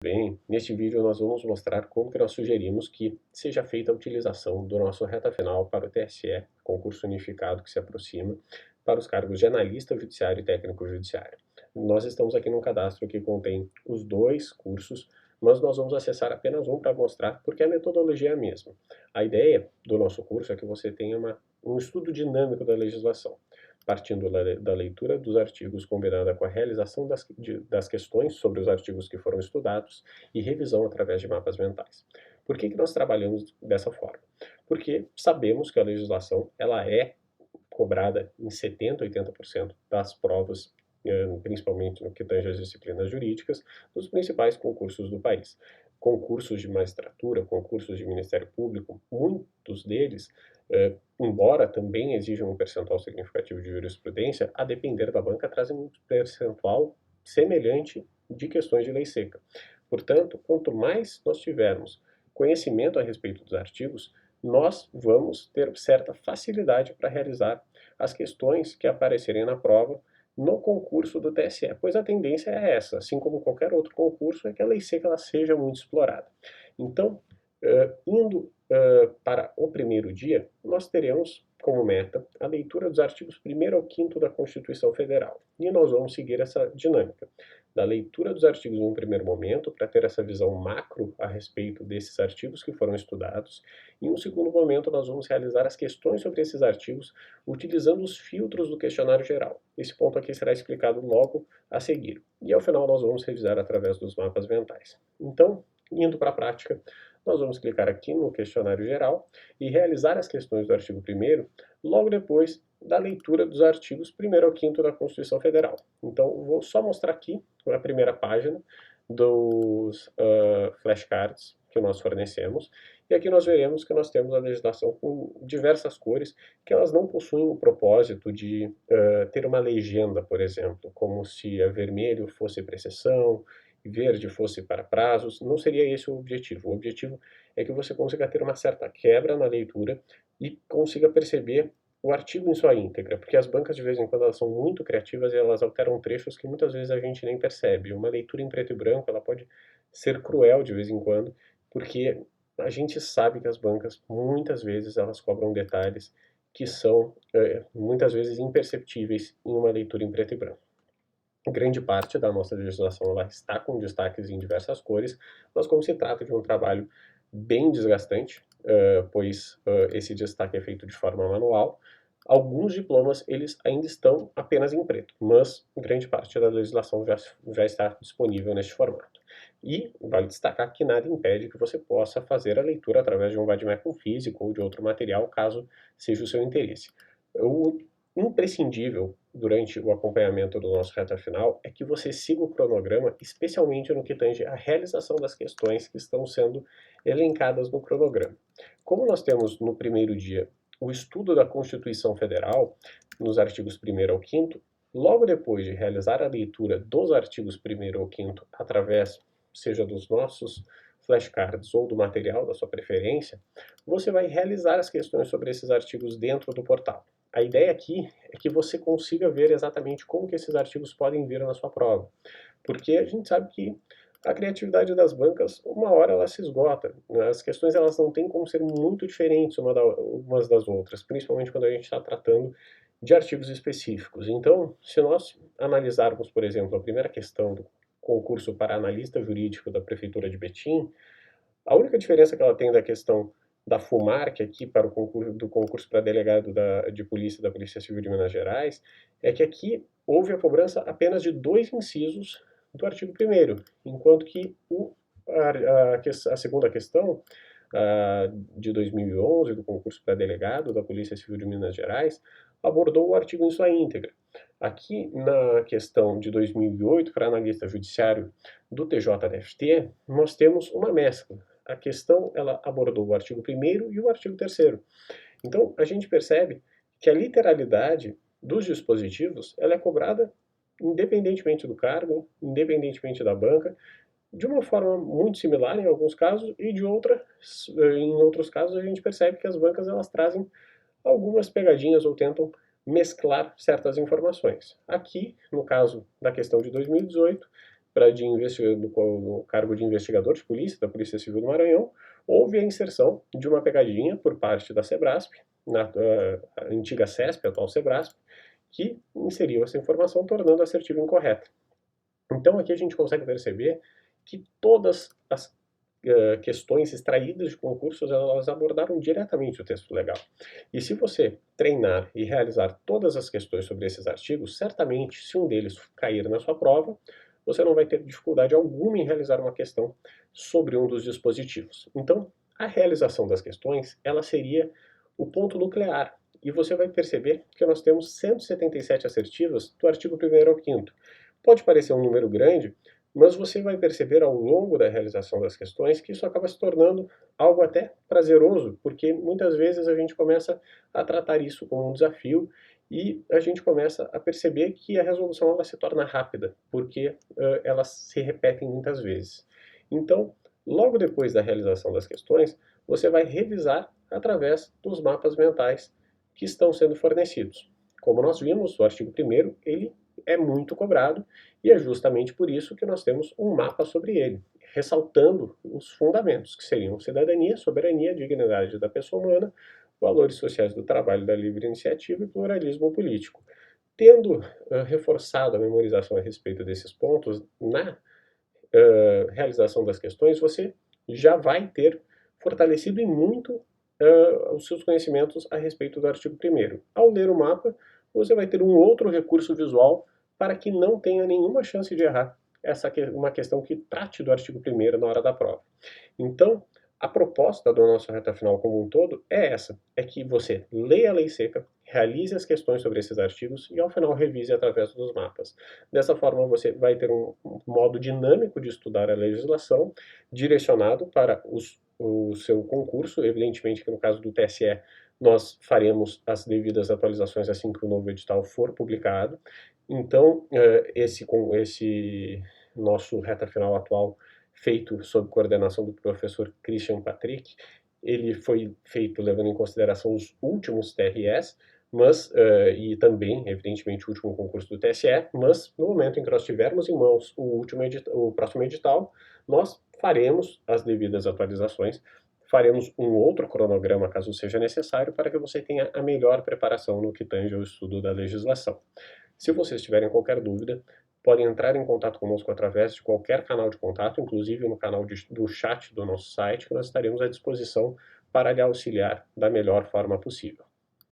Bem, neste vídeo nós vamos mostrar como que nós sugerimos que seja feita a utilização do nosso reta final para o TSE, concurso unificado que se aproxima, para os cargos de analista judiciário e técnico judiciário. Nós estamos aqui num cadastro que contém os dois cursos, mas nós vamos acessar apenas um para mostrar, porque a metodologia é a mesma. A ideia do nosso curso é que você tenha um estudo dinâmico da legislação, partindo da leitura dos artigos combinada com a realização das questões sobre os artigos que foram estudados e revisão através de mapas mentais. Por que nós trabalhamos dessa forma? Porque sabemos que a legislação ela é cobrada em 70% a 80% das provas, principalmente no que tange às disciplinas jurídicas, dos principais concursos do país. Concursos de magistratura, concursos de Ministério Público, muitos deles, embora também exijam um percentual significativo de jurisprudência, a depender da banca, trazem um percentual semelhante de questões de lei seca. Portanto, quanto mais nós tivermos conhecimento a respeito dos artigos, nós vamos ter certa facilidade para realizar as questões que aparecerem na prova no concurso do TSE, pois a tendência é essa, assim como qualquer outro concurso, é que a lei seca ela seja muito explorada. Então, indo para o primeiro dia, nós teremos como meta a leitura dos artigos 1º ao 5º da Constituição Federal. E nós vamos seguir essa dinâmica da leitura dos artigos em um primeiro momento, para ter essa visão macro a respeito desses artigos que foram estudados. Em um segundo momento, nós vamos realizar as questões sobre esses artigos, utilizando os filtros do questionário geral. Esse ponto aqui será explicado logo a seguir. E ao final, nós vamos revisar através dos mapas mentais. Então, indo para a prática, nós vamos clicar aqui no questionário geral e realizar as questões do artigo 1º logo depois da leitura dos artigos 1º ao 5º da Constituição Federal. Então, vou só mostrar aqui a primeira página dos flashcards que nós fornecemos. E aqui nós veremos que nós temos a legislação com diversas cores, que elas não possuem o propósito de ter uma legenda, por exemplo, como se a vermelho fosse para exceção, verde fosse para prazos. Não seria esse o objetivo. O objetivo é que você consiga ter uma certa quebra na leitura e consiga perceber o artigo em sua íntegra, porque as bancas de vez em quando elas são muito criativas e elas alteram trechos que muitas vezes a gente nem percebe. Uma leitura em preto e branco ela pode ser cruel de vez em quando, porque a gente sabe que as bancas muitas vezes elas cobram detalhes que são muitas vezes imperceptíveis em uma leitura em preto e branco. Grande parte da nossa legislação ela está com destaques em diversas cores, mas como se trata de um trabalho bem desgastante, pois esse destaque é feito de forma manual, alguns diplomas eles ainda estão apenas em preto, mas grande parte da legislação já está disponível neste formato. E vale destacar que nada impede que você possa fazer a leitura através de um vademecum físico ou de outro material, caso seja o seu interesse. O imprescindível durante o acompanhamento do nosso reta final é que você siga o cronograma, especialmente no que tange à realização das questões que estão sendo elencadas no cronograma. Como nós temos no primeiro dia o estudo da Constituição Federal, nos artigos 1º ao 5º, logo depois de realizar a leitura dos artigos 1º ao 5º, através, seja dos nossos flashcards ou do material da sua preferência, você vai realizar as questões sobre esses artigos dentro do portal. A ideia aqui é que você consiga ver exatamente como que esses artigos podem vir na sua prova, porque a gente sabe que a criatividade das bancas, uma hora ela se esgota. As questões elas não têm como ser muito diferentes umas das outras, principalmente quando a gente está tratando de artigos específicos. Então, se nós analisarmos, por exemplo, a primeira questão do concurso para analista jurídico da Prefeitura de Betim, a única diferença que ela tem da questão da FUMARC aqui para o concurso para delegado de polícia da Polícia Civil de Minas Gerais, é que aqui houve a cobrança apenas de 2 incisos do artigo 1º, enquanto que a segunda questão, de 2011, do concurso para delegado da Polícia Civil de Minas Gerais, abordou o artigo em sua íntegra. Aqui, na questão de 2008, para analista judiciário do TJDFT, nós temos uma mescla. A questão ela abordou o artigo 1º e o artigo 3º. Então, a gente percebe que a literalidade dos dispositivos ela é cobrada independentemente do cargo, independentemente da banca, de uma forma muito similar em alguns casos e em outros casos a gente percebe que as bancas elas trazem algumas pegadinhas ou tentam mesclar certas informações. Aqui, no caso da questão de 2018, para no cargo de investigador de polícia, da Polícia Civil do Maranhão, houve a inserção de uma pegadinha por parte da Sebrasp, a antiga CESP, a atual Sebrasp, que inseriu essa informação, tornando a assertiva incorreta. Então aqui a gente consegue perceber que todas as questões extraídas de concursos, elas abordaram diretamente o texto legal. E se você treinar e realizar todas as questões sobre esses artigos, certamente, se um deles cair na sua prova, você não vai ter dificuldade alguma em realizar uma questão sobre um dos dispositivos. Então, a realização das questões, ela seria o ponto nuclear. E você vai perceber que nós temos 177 assertivas do artigo 1º ao 5º. Pode parecer um número grande, mas você vai perceber ao longo da realização das questões que isso acaba se tornando algo até prazeroso, porque muitas vezes a gente começa a tratar isso como um desafio e a gente começa a perceber que a resolução ela se torna rápida, porque elas se repetem muitas vezes. Então, logo depois da realização das questões, você vai revisar através dos mapas mentais que estão sendo fornecidos. Como nós vimos, o artigo 1º, ele é muito cobrado e é justamente por isso que nós temos um mapa sobre ele, ressaltando os fundamentos, que seriam cidadania, soberania, dignidade da pessoa humana, valores sociais do trabalho, da livre iniciativa e pluralismo político. Tendo reforçado a memorização a respeito desses pontos na realização das questões, você já vai ter fortalecido em muito os seus conhecimentos a respeito do artigo 1º. Ao ler o mapa, você vai ter um outro recurso visual para que não tenha nenhuma chance de errar uma questão que trate do artigo 1º na hora da prova. Então, a proposta da nossa reta final como um todo é essa, é que você leia a lei seca, realize as questões sobre esses artigos e ao final revise através dos mapas. Dessa forma você vai ter um modo dinâmico de estudar a legislação, direcionado para o seu concurso, evidentemente que no caso do TSE nós faremos as devidas atualizações assim que o novo edital for publicado. Então, esse nosso reta final atual, feito sob coordenação do professor Christian Patrick, ele foi feito levando em consideração os últimos TRS, mas, e também, evidentemente, o último concurso do TSE, mas no momento em que nós tivermos em mãos o próximo edital, nós faremos as devidas atualizações, faremos um outro cronograma, caso seja necessário, para que você tenha a melhor preparação no que tange ao estudo da legislação. Se vocês tiverem qualquer dúvida, podem entrar em contato conosco através de qualquer canal de contato, inclusive no canal do chat do nosso site, que nós estaremos à disposição para lhe auxiliar da melhor forma possível.